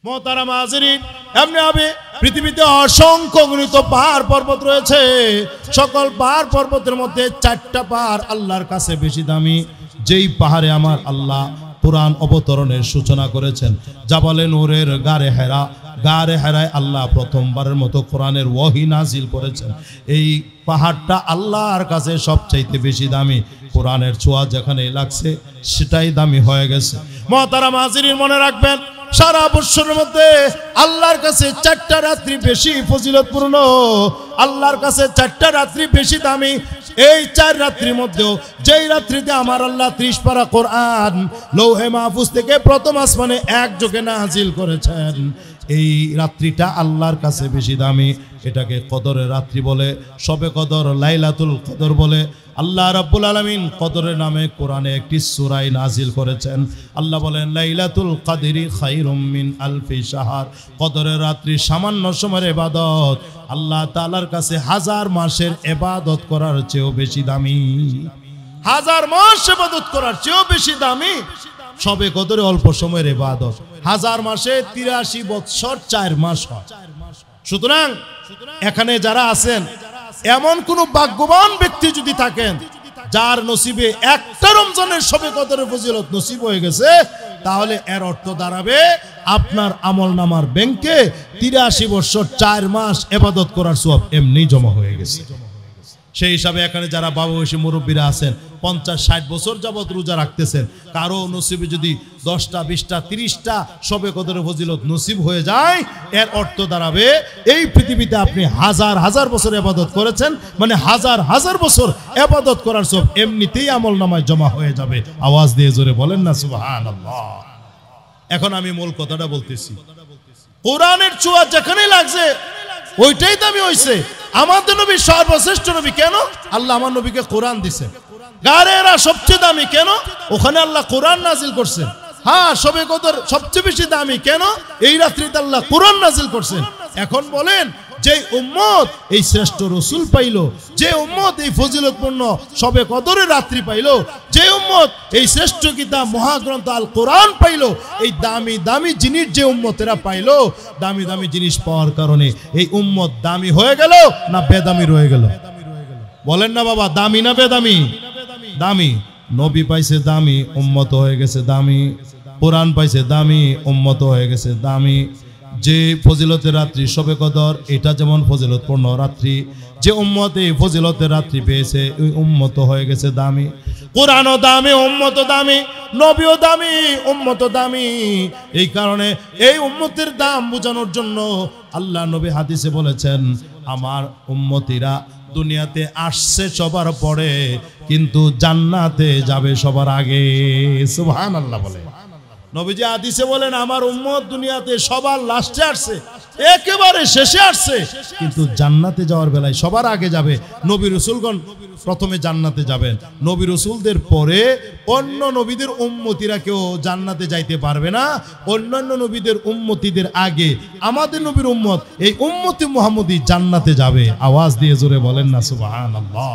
মোহতারাম হাজিরিন, এমনি হবে পৃথিবীতে অসংখ্য গণিত পাহাড় পর্বত রয়েছে। সকল পাহাড় পর্বতের মধ্যে 4টা পাহাড় আল্লাহর কাছে বেশি দামি। যেই পাহাড়ে আমার আল্লাহ কোরআন অবতরণের সূচনা করেছেন, জাবালে নূরের গারে হেরায় আল্লাহ প্রথমবারের মতো কোরআনের ওহী নাজিল করেছেন। এই পাহাড়টা আল্লাহর কাছে সবচাইতে বেশি দামি। কোরআনের ছোঁয়া যেখানে লাগছে সেটাই দামি হয়ে গেছে। মোহতারাম হাজিরিন, মনে রাখবেন, সারা বছরের মধ্যে আল্লাহর কাছে 4টা রাত্রি বেশি ফজিলতপূর্ণ, আল্লাহর কাছে 4টা রাত্রি বেশি দামি। এই 4 রাত্রির মধ্যেও যেই রাত্রিতে আমার আল্লাহ 30 পারা কোরআন লৌহে মাহফুজ থেকে প্রথম আসমানে একযোগে নাজিল করেছেন, এই রাত্রিটা আল্লাহর কাছে বেশি দামি। এটাকে কদরের রাত্রি বলে, শবে কদর, লাইলাতুল কদর বলে। আল্লাহ রাব্বুল আলামিন কদরের নামে কোরআনে একটি সূরা নাজিল করেছেন। আল্লাহ বলেন, লাইলাতুল কদরি খায়রুম মিন আলফি শাহর। কদরের রাত্রি সামান্য সময়ের ইবাদত আল্লাহ তাআলার কাছে 1000 মাসের ইবাদত করার চেয়েও বেশি দামি। 1000 মাস ইবাদত করার চেয়েও বেশি দামি শবে কদরে অল্প সময়ের ইবাদত। 1000 মাসে 83 বছর 4 মাস হয়। সুতরাং এখানে যারা আছেন, এমন কোন ভাগ্যবান ব্যক্তি যদি থাকেন যার নসিবে একটা রমজানের শবে কদরের ফজিলত নসিব হয়ে গেছে, তাহলে এর অর্থ দাঁড়াবে আপনার আমলনামার ব্যাংকে 83 বছর 4 মাস ইবাদত করার সওয়াব এমনি জমা হয়ে গেছে। সেই হিসাবে এখানে যারা বাবা বয়সী মুরব্বীরা আছেন, 50-60 বছর যাবত রোজা রাখতেছেন, কারো নসিবে যদি 10টা 20টা 30টা শবে কদরের ফজিলত নসিব হয়ে যায়, এর অর্থ দাঁড়াবে এই পৃথিবীতে আপনি 1000 বছর ইবাদত করেছেন, মানে 1000 বছর ইবাদত করার সব এমনিতেই আমলনামায় জমা হয়ে যাবে। আওয়াজ দিয়ে জোরে বলেন না সুবহানাল্লাহ। এখন আমি মূল কথাটা বলতেছি, কোরআনের ছোঁয়া যেখানে লাগছে ওইটাই দামি হইছে। আমাদের নবী সর্বশ্রেষ্ঠ নবী কেন? আল্লাহ আমার নবীকে কোরআন দিছে। গারেরা সবচেয়ে দামি কেন? ওখানে আল্লাহ কোরআন নাজিল করছেন। হ্যাঁ, শবে কদর সবচেয়ে বেশি দামি কেন? এই রাত্রিতে আল্লাহ কোরআন নাজিল করছেন। এখন বলেন, যে উম্মত এই শ্রেষ্ঠ রসুল পাইলো, যে উম্মত এই ফজিলতপূর্ণ শবে কদরের রাত্রি পাইলো, যে উম্মত এই শ্রেষ্ঠ কিতাব মহাগ্রন্থ আল কোরআন পাইলো, এই দামি দামি জিনিস যে উম্মতেরা পাইলো, দামি দামি জিনিস পাওয়ার কারণে এই উম্মত দামি হয়ে গেল না বেদামি রয়ে গেল? বলেন না বাবা, দামি না বেদামি? দামি। নবী পাইছে দামি, উম্মত হয়ে গেছে দামি। কোরআন পাইছে দামি, উম্মত হয়ে গেছে দামি। যে ফজিলতের রাত্রি শবে কদর, এটা যেমন ফজিলতপূর্ণ রাত্রি, যে উম্মত এই ফজিলতের রাত্রি পেয়েছে ওই উম্মত হয়ে গেছে দামি। কোরআনও দামি, উম্মত দামি, নবীও দামি, উম্মত দামি। এই কারণে এই উম্মতের দাম বোঝানোর জন্য আল্লাহ নবী হাদিসে বলেছেন, আমার উম্মতিরা দুনিয়াতে আসছে সবার পরে, কিন্তু জান্নাতে যাবে সবার আগে। সুবহানাল্লাহ বলে নবীজি হাদিসে বলেন, আমার উম্মত দুনিয়াতে সবার লাস্টে আসছে, একেবারে শেষে আসছে, কিন্তু জান্নাতে যাওয়ার বেলায় সবার আগে যাবে। নবী রাসূলগণ প্রথমে জান্নাতে যাবেন, নবী রাসূলদের পরে অন্য নবীদের উম্মতিরা কেউ জান্নাতে যাইতে পারবে না। অন্যান্য নবীদের উম্মতিদের আগে আমাদের নবীর উম্মত, এই উম্মতি মুহাম্মদী জান্নাতে যাবে। আওয়াজ দিয়ে জোরে বলেন না সুবহানাল্লাহ।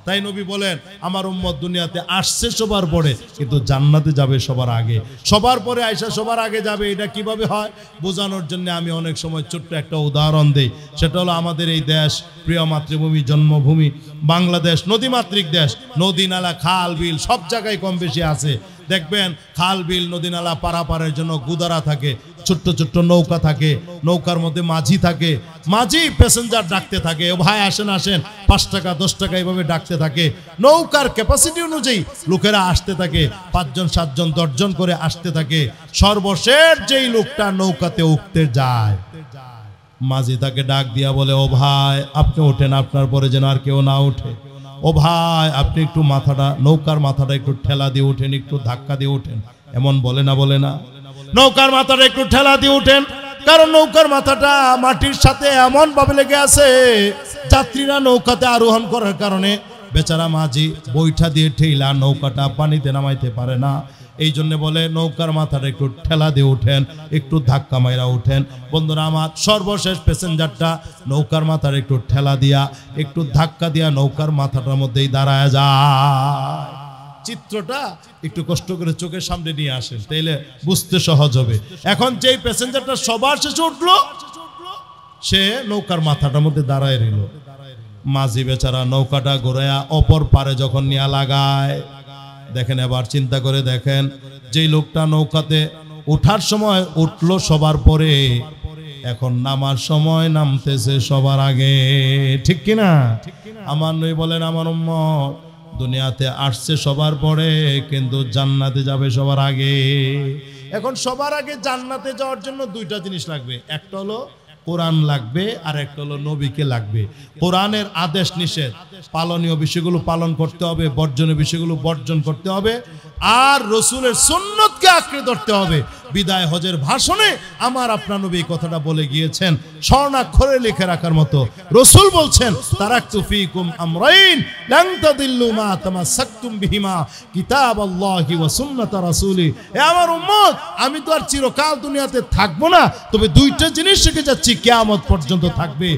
তাই নবী বলেন, আমার উম্মত দুনিয়াতে আসছে সবার পরে, কিন্তু জান্নাতে যাবে সবার আগে। সবার পরে আয়েশা সবার আগে যাবে, এটা কিভাবে হয় বোঝানোর জন্য আমি অনেক সময় ছোট্ট একটা উদাহরণ দেই। সেটা হলো, আমাদের এই দেশ, প্রিয় মাতৃভূমি, জন্মভূমি বাংলাদেশ, নদীমাতৃক দেশ। নদী নালা, খাল বিল সব জায়গায় কম বেশি আছে। দেখবেন খাল বিল নদী নালা পারাপারের জন্য গুদারা থাকে, ছোট্ট ছোট্ট নৌকা থাকে, নৌকার মধ্যে মাঝি থাকে, মাঝি প্যাসেঞ্জার ডাকতে থাকে, ও ভাই আসেন আসেন, 5 টাকা 10 টাকা এইভাবে ডাকতে থাকে। নৌকার ক্যাপাসিটি অনুযায়ী লোকেরা আসতে থাকে, 5 জন 7 জন 10 জন করে আসতে থাকে। সর্বশেষ যেই লোকটা নৌকাতে উঠতে যায়, মাঝি তাকে ডাক দিয়া বলে, ও ভাই আপনি ওঠেন, আপনার পরে যেন আর কেউ না ওঠে। ও ভাই আপনি একটু মাথাটা, নৌকার মাথাটা একটু ঠেলা দিয়ে ওঠেন, একটু ধাক্কা দিয়ে ওঠেন। এমন বলে না? বলে না? নৌকার মাথাটা একটু ঠেলা দিয়ে ওঠেন, কারণ নৌকার মাথাটা মাটির সাথে এমন ভাবে লেগে আছে, যাত্রীরা নৌকাতে আরোহণ করার কারণে বেচারা মাঝি বৈঠা দিয়ে ঠেলা নৌকাটা পানিতে নামাইতে পারে না। এই জন্য বলে নৌকার মাথাটা একটু ঠেলা দিয়ে ওঠেন, একটু ধাক্কা মাইরা ওঠেন। বন্ধুরা আমার, সর্বশেষ প্যাসেঞ্জারটা নৌকার মাথার একটু ঠেলা দিয়া, একটু ধাক্কা দিয়া নৌকার মাথাটার মধ্যেই দাঁড়ায় যায়। চিত্রটা একটু কষ্ট করে চোখের সামনে নিয়ে আসেন, তাইলে বুঝতে সহজ হবে। এখন যেই প্যাসেঞ্জারটা সবার শেষে উঠলো, সে নৌকার মাথাটার মধ্যে দাঁড়ায় রইল। মাঝি বেচারা নৌকাটা ঘোরায়া অপর পারে যখন নিয়ে লাগায়, দেখেন এবার চিন্তা করে দেখেন, যেই লোকটা নৌকাতে ওঠার সময় উঠলো সবার পরে, এখন নামার সময় নামতেছে সবার আগে, ঠিক কিনা? আমার নবী বলেন, আমার উম্মত দুনিয়াতে আসছে সবার পরে, কিন্তু জান্নাতে যাবে সবার আগে। এখন সবার আগে জান্নাতে যাওয়ার জন্য দুইটা জিনিস লাগবে, একটা হলো কোরআন লাগবে, আর একটা হলো নবীকে লাগবে। কোরআনের আদেশ নিষেধ, পালনীয় বিষয়গুলো পালন করতে হবে, বর্জনীয় বিষয়গুলো বর্জন করতে হবে, আর রসুলের সুন্নতকে আঁকড়ে ধরতে হবে। বিদায় হজের ভাষণে আমার আপনার নবী কথাটা বলে গিয়েছেন, স্বর্ণাক্ষরে লিখে রাখার মতো। রসুল বলছেন, তারাকতু ফীকুম আমরাইন লান তাদিল্লু মা তামাসসাকতুম বিহিমা কিতাবাল্লাহি ওয়া সুন্নাত রাসূলি। এ আমার উম্মত, আমি তো আর চিরকাল দুনিয়াতে থাকবো না, তবে দুইটা জিনিস শিখে যাচ্ছি, কিয়ামত পর্যন্ত থাকবে।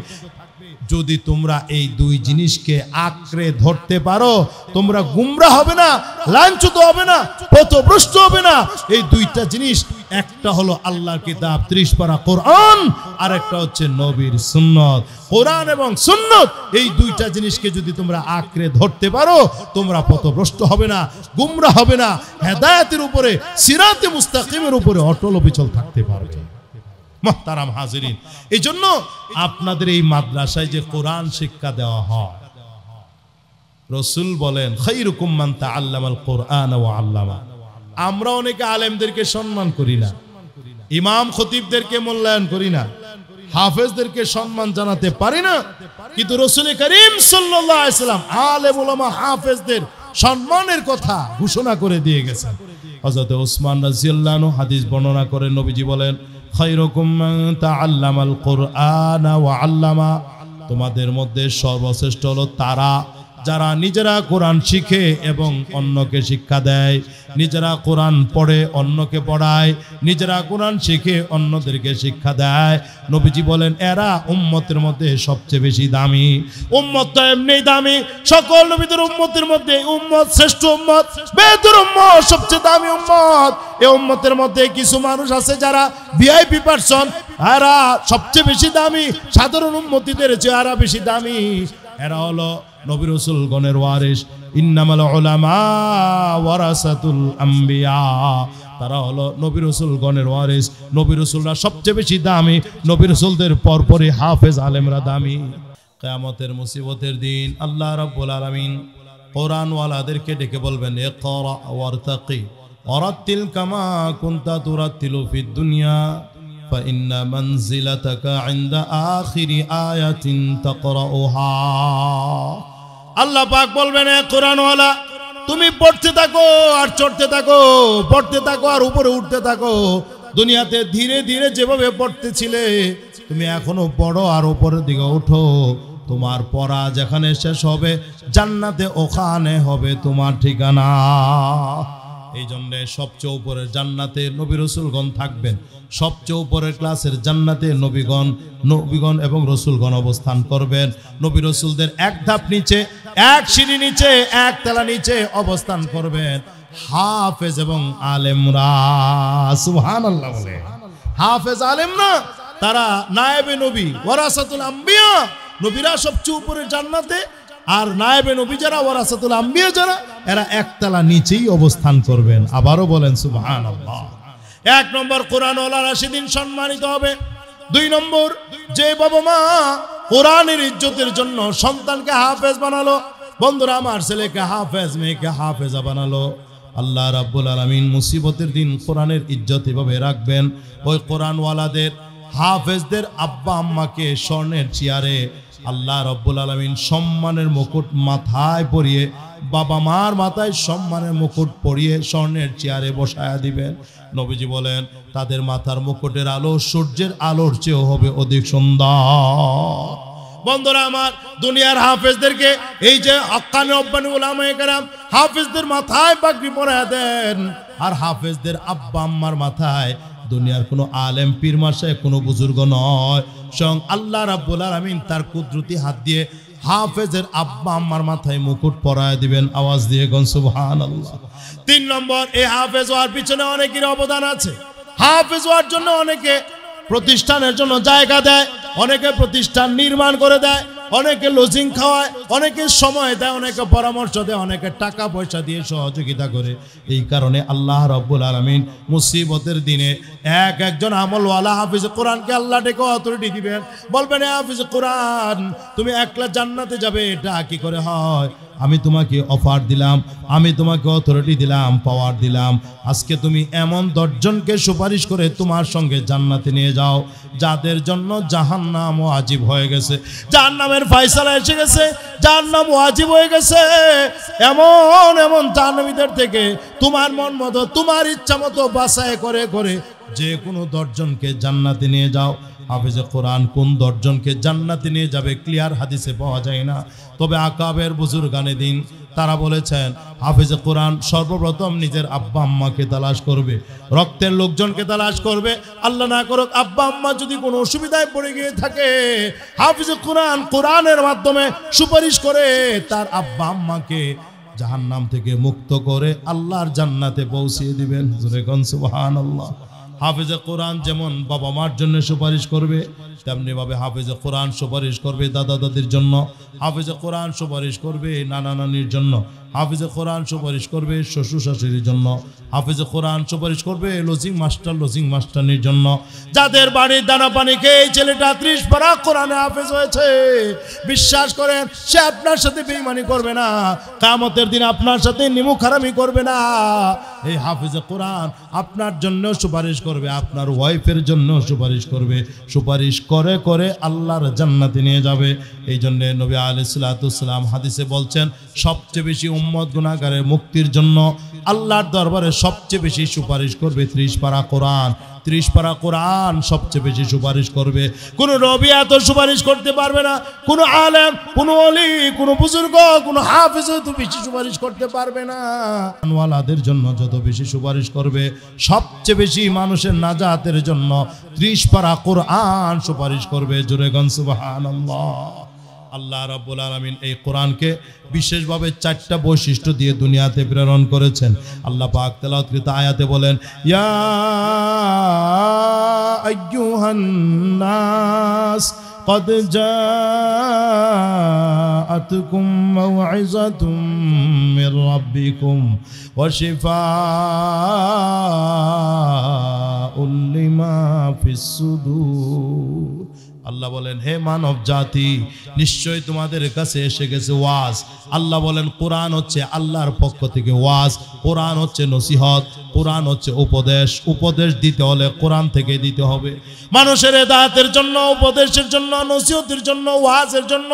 যদি তোমরা এই দুই জিনিসকে আঁকড়ে ধরতে পারো, তোমরা গুমরাহ হবে না, লাঞ্ছিত হবে না, পথভ্রষ্ট হবে না। এই দুইটা জিনিস, একটা হলো আল্লাহর কিতাব 30 পারা কোরআন, আর একটা হচ্ছে নবীর সুন্নত। কোরআন এবং সুন্নত, এই দুইটা জিনিসকে যদি তোমরা আঁকড়ে ধরতে পারো, তোমরা পথভ্রষ্ট হবে না, গুমরাহ হবে না, হেদায়েতের উপরে, সিরাতে মুস্তাকিমের উপরে অটল অবিচল থাকতে পারবে। মুহতারাম হাজিরিন, এই জন্য আপনাদের এই মাদ্রাসায় যে কোরআন শিক্ষা দেওয়া হয়, রসুল বলেন, খায়রুকুম মান তাআল্লামাল কোরআন ওয়া আল্লামা। আমরা অনেকে আলেমদেরকে সম্মান করি না, ইমাম খতিবদেরকে মূল্যায়ন করি না, হাফেজদেরকে সম্মান জানাতে পারি না, কিন্তু রসুল করিম সাল্লাল্লাহু আলাইহি ওয়াসাল্লাম আলেম উলামা হাফেজদের সম্মানের কথা ঘোষণা করে দিয়ে গেছেন। হযরত ওসমান রাদিয়াল্লাহু আনহু হাদিস বর্ণনা করে নবীজি বলেন, খায়রুকুম মান তাআল্লামাল কোরআন ওয়া আল্লামা। তোমাদের মধ্যে সর্বশ্রেষ্ঠ হলো তারা যারা নিজেরা কোরআন শিখে এবং অন্যকে শিক্ষা দেয়, নিজেরা কোরআন পড়ে অন্যকে পড়ায়, নিজেরা কোরআন শিখে অন্যদেরকে শিক্ষা দেয়। নবীজি বলেন, এরা উম্মতের মধ্যে সবচেয়ে বেশি দামি। উম্মত তো এমনি দামি, সকল নবীদের উম্মতের মধ্যে উম্মত শ্রেষ্ঠ উম্মত, বেদের উম্মত সবচেয়ে দামি উম্মত। এই উম্মতের মধ্যে কিছু মানুষ আছে যারা ভিআইপি পারসন, এরা সবচেয়ে বেশি দামি, সাধারণ উম্মতিদের চেয়ে এরা বেশি দামি। এরা হলো নবী রাসূলগণের ওয়ারিস। ইন্নামাল উলামা ওয়ারাসাতুল আম্বিয়া। তারা হলো নবী রাসূলগণের ওয়ারিস। নবী রাসূলরা সবচেয়ে বেশি দামি, নবী রাসূলদের পরপরই হাফেজ আলেমরা দামি। কিয়ামতের মুসিবতের দিন আল্লাহ রাব্বুল আলামিন কোরআন ওয়ালাদেরকে ডেকে বলবেন, ইকরা ওয়ারতাকি ওয়ারাতিল কামা কুনতা তুরাতিলু ফিদ দুনিয়া فإن منزلتك عند آخر آية تقرأها। আল্লাহ পাক বলবেন, কোরআন ওয়ালা তুমি পড়তে থাকো আর চড়তে থাকো, পড়তে থাকো আর উপরে উঠতে থাকো। দুনিয়াতে ধীরে ধীরে যেভাবে পড়তেছিলে, তুমি এখনো পড়ো আর উপরের দিকে ওঠো। তোমার পড়া যেখানে শেষ হবে, জান্নাতে ওখানে হবে তোমার ঠিকানা। এই জন্য সবচেয়ে উপরের জান্নাতে নবী রাসূলগণ থাকবেন, সবচেয়ে উপরের ক্লাসের জান্নাতে নবীগণ এবং রাসূলগণ অবস্থান করবেন। নবী রাসূলদের এক ধাপ নিচে, এক সিঁড়ি নিচে, এক তলা নিচে অবস্থান করবেন হাফেজ এবং আলেমরা। সুবহানাল্লাহ বলে, হাফেজ আলেমরা তারা নায়েবে নবী, ওয়ারাসাতুল আম্বিয়া। নবীরা সবচেয়ে উপরের জান্নাতে, আর নায়েবে নবী যারা, ওয়ারাসাতুল আম্বিয়া যারা, এরা একতলা নিচেই অবস্থান করবেন। আবারও বলেন সুবহানাল্লাহ। এক নম্বর, কোরআন ওয়ালারা সেদিন সম্মানিত হবে। দুই নম্বর, যে বাবা মা কোরআনের ইজ্জতের জন্য সন্তানকে হাফেজ বানালো, বন্ধুরা আমার ছেলেকে হাফেজ, মেয়েকে হাফেজা বানালো, আল্লাহ রাব্বুল আলামিন মুসিবতের দিন কোরআনের ইজ্জত এভাবে রাখবেন। ওই কোরআন ওয়ালাদের, হাফেজদের আব্বা আম্মাকে স্বর্ণের চেয়ারে আল্লাহ রাব্বুল আলামিন সম্মানের মুকুট মাথায় পরিয়ে, বাবা মার মাথায় সম্মানের মুকুট পরিয়ে স্বর্ণের চেয়ারে বসায়া দিবেন। নবীজি বলেন, তাদের মাথার মুকুটের আলো সূর্যের আলোর চেয়েও হবে অধিক সুন্দর। বন্ধুরা আমার, দুনিয়ার হাফেজদেরকে এই যে হক্কানি রব্বানি উলামায়ে কেরাম হাফেজদের মাথায় পাগড়ি পরায়া দেন, আর হাফেজদের আব্বা আম্মার মাথায় দুনিয়ার কোনো আলেম পীর মাশায়েখ কোনো বুজুর্গ নয়, স্বয়ং আল্লাহ রাব্বুল আলামিন তার কুদরতি হাত দিয়ে হাফেজের আব্বা আম্মার মাথায় মুকুট পরায় দিবেন। আওয়াজ দিয়ে কোন সুবহানাল্লাহ। 3 নম্বর, এই হাফেজ হওয়ার পিছনে অনেকের অবদান আছে। হাফেজ হওয়ার জন্য অনেকে প্রতিষ্ঠানের জন্য জায়গা দেয়, অনেকে প্রতিষ্ঠান নির্মাণ করে দেয়, অনেকে লজিং খাওয়ায়, অনেকে সময় দেয়, অনেকে পরামর্শ দেয়, অনেকে টাকা পয়সা দিয়ে সহযোগিতা করে। এই কারণে আল্লাহ রাব্বুল আলামিন মুসিবতের দিনে একজন আমলওয়ালা হাফিজ কোরআনকে আল্লাহ ডেকে অথরিটি দিবেন, বলবেন হাফিজ কোরআন তুমি একলা জান্নাতে যাবে। এটা কি করে হয়? আমি তোমাকে অফার দিলাম, আমি তোমাকে অথরিটি দিলাম, পাওয়ার দিলাম। আজকে তুমি এমন 10 জনকে সুপারিশ করে তোমার সঙ্গে জান্নাতে নিয়ে যাও যাদের জন্য জাহান্নাম ওয়াজিব হয়ে গেছে, জাহান্নামের ফয়সালা এসে গেছে, জাহান্নাম ওয়াজিব হয়ে গেছে। এমন এমন জাহান্নামীদের থেকে তোমার মন মতো, তোমার ইচ্ছা মতো বাছাই করে করে যে কোনো 10 জনকে জান্নাতে নিয়ে যাও। হাফেজে কোরআন কোন 10 জনকে জান্নাতে নিয়ে যাবে ক্লিয়ার হাদিসে পাওয়া যায় না, তবে আকাবের বুজুর্গানে দিন তারা বলেছেন হাফেজে কোরআন সর্বপ্রথম নিজের আব্বা আম্মাকে তালাশ করবে, রক্তের লোকজনকে তালাশ করবে। আল্লাহ না করুক আব্বা আম্মা যদি কোনো অসুবিধায় পড়ে গিয়ে থাকে, হাফেজে কোরআন কোরআনের মাধ্যমে সুপারিশ করে তার আব্বা আম্মাকে জাহান্নাম থেকে মুক্ত করে আল্লাহর জান্নাতে পৌঁছিয়ে দিবেন। জোরে কোন সুবহানাল্লাহ। হাফেজে কোরআন যেমন বাবা মার জন্য সুপারিশ করবে, তেমনি ভাবে হাফেজে কোরআন সুপারিশ করবে দাদা দাদির জন্য, হাফেজে কোরআন সুপারিশ করবে নানা নানির জন্য, হাফেজে কোরআন সুপারিশ করবে শ্বশুর শাশুড়ির জন্য, হাফেজে কোরআন সুপারিশ করবে লজিং মাস্টারনির জন্য। যাদের বাড়ির দানা পানি খেয়ে এই ছেলেটা 30 পারা কোরআনে হাফেজ হয়েছে, বিশ্বাস করেন সে আপনার সাথে বেঈমানি করবে না, কিয়ামতের দিন আপনার সাথে নিমুখারামি করবে না। এই হাফেজে কোরআন আপনার জন্য সুপারিশ করবে, আপনার ওয়াইফের জন্য সুপারিশ করবে, সুপারিশ করে করে আল্লাহর জান্নাতে নিয়ে যাবে। এই জন্য নবী আলাইহিস সালাতু ওয়াস সালাম হাদিসে বলছেন সবচেয়ে বেশি উম্মত গুনাহগারের মুক্তির জন্য আল্লাহর দরবারে সবচেয়ে বেশি সুপারিশ করবে 30 পারা কোরআন। 30 পারা কোরআন সবচেয়ে বেশি সুপারিশ করবে। কোনো নবী এত সুপারিশ করতে পারবে না, কোনো আলেম, কোনো ওলি, কোনো বুজুর্গ, কোনো হাফেজ তো বেশি সুপারিশ করতে পারবে না। ওয়ালাদের জন্য যত বেশি সুপারিশ করবে, সবচেয়ে বেশি মানুষের নাজাতের জন্য 30 পারা কোরআন সুপারিশ করবে। জোরে গান সুবহানাল্লাহ। আল্লাহ রাব্বুল আলামিন এই কোরআনকে বিশেষভাবে 4টা বৈশিষ্ট্য দিয়ে দুনিয়াতে প্রেরণ করেছেন। আল্লাহ পাক তেলাওয়াতকৃত আয়াতে বলেন, ইয়া আইয়ুহান নাস قد جاءتكم موعظة من ربكم وشفاء لما في الصدور। আল্লাহ বলেন হে মানব জাতি, নিশ্চয়ই তোমাদের কাছে এসে গেছে ওয়াজ। আল্লাহ বলেন কোরআন হচ্ছে আল্লাহর পক্ষ থেকে ওয়াজ, কোরআন হচ্ছে নসিহত, কোরআন হচ্ছে উপদেশ। উপদেশ দিতে হলে কোরআন থেকে দিতে হবে। মানুষের হেদায়েতের জন্য, উপদেশের জন্য, নসিহতের জন্য, ওয়াজের জন্য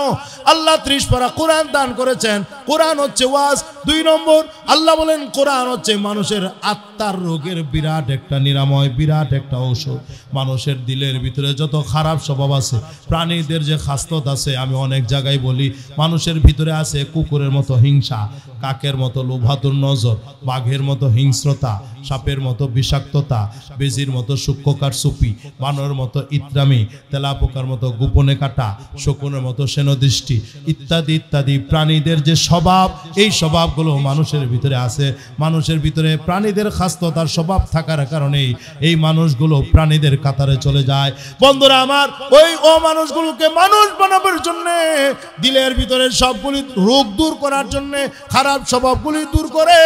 আল্লাহ 30 পারা কোরআন দান করেছেন। কোরআন হচ্ছে ওয়াজ। 2 নম্বর আল্লাহ বলেন কোরআন হচ্ছে মানুষের আত্মার রোগের বিরাট একটা নিরাময়, বিরাট একটা ঔষধ। মানুষের দিলের ভিতরে যত খারাপ স্বভাব আছে, প্রাণীদের যে খাসলত আছে, আমি অনেক জায়গায় বলি মানুষের ভিতরে আছে কুকুরের মতো হিংসা, কাকের মতো লোভাতুর নজর, বাঘের মতো হিংস্রতা, সাপের মতো বিষাক্ততা, বেজির মতো সূক্ষ্মকার সুপি, বানরের মতো ইত্রামি, তেলাপোকার মতো গোপনে কাটা, শকুনের মতো সেনদৃষ্টি ইত্যাদি ইত্যাদি প্রাণীদের যে স্বভাব, এই স্বভাবগুলো মানুষের ভিতরে আছে। মানুষের ভিতরে প্রাণীদের খাসলতার স্বভাব থাকার কারণেই এই মানুষগুলো প্রাণীদের কাতারে চলে যায়। বন্ধুরা আমার, ওই মানুষগুলোকে মানুষ বানাবার জন্য, দিলের ভিতরে সবগুলি রোগ দূর করার জন্য, খারাপ স্বভাবগুলি দূর করে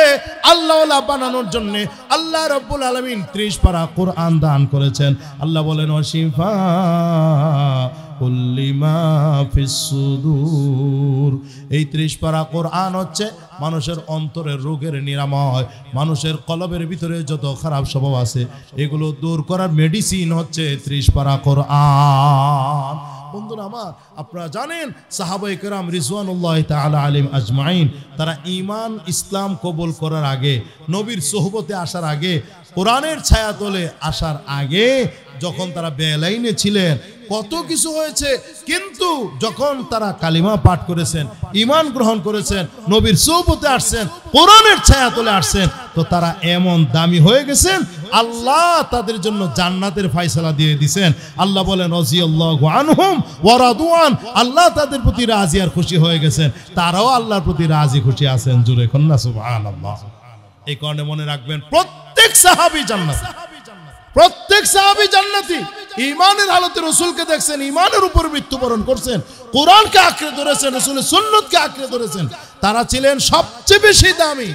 আল্লাহওয়ালা বানানোর জন্য আল্লাহ রাব্বুল আলামিন 30 পারা কোরআন দান করেছেন। আল্লাহ বলেন ওয়াশিফা লিমা ফিস সুদূর। এই 30 পারা কোরআন হচ্ছে মানুষের অন্তরের রোগের নিরাময়। মানুষের কলবের ভিতরে যত খারাপ স্বভাব আছে এগুলো দূর করার মেডিসিন হচ্ছে 30 পারা কোরআন। বন্ধুরা আমার, আপনারা জানেন সাহাবায়ে কেরাম রিজওয়ানুল্লাহি তাআলা আলাইহিম আজমাইন, তারা ঈমান ইসলাম কবুল করার আগে, নবীর সোহবতে আসার আগে, কোরআনের ছায়াতলে আসার আগে, যখন তারা বেলাইনে ছিলেন কত কিছু হয়েছে, কিন্তু যখন তারা কালিমা পাঠ করেছেন, ঈমান গ্রহণ করেছেন, নবীর সোহবতে আসছেন, কোরআনের ছায়াতলে আসছেন, তো তারা এমন দামি হয়ে গেছেন আল্লাহ তাদের জন্য জান্নাতের ফয়সালা দিয়ে দিয়েছেন। আল্লাহ বলেন রাদিয়াল্লাহু আনহুম ওয়া রাদওয়ান, আল্লাহ তাদের প্রতি রাজি আর খুশি হয়ে গেছেন, তারাও আল্লাহর প্রতি রাজি খুশি আছেন। জোরে কন্না সুবহানাল্লাহ। এই কারণে মনে রাখবেন প্রত্যেক সাহাবী জান্নাতি, প্রত্যেক সাহাবী জান্নাতি। ঈমানের হালতে রাসূলকে দেখছেন, ঈমানের উপর মৃত্যুবরণ করছেন, কোরআনকে আঁকড়ে ধরেছেন, রাসূলের সুন্নাতকে আঁকড়ে ধরেছেন, তারা ছিলেন সবচেয়ে বেশি দামি।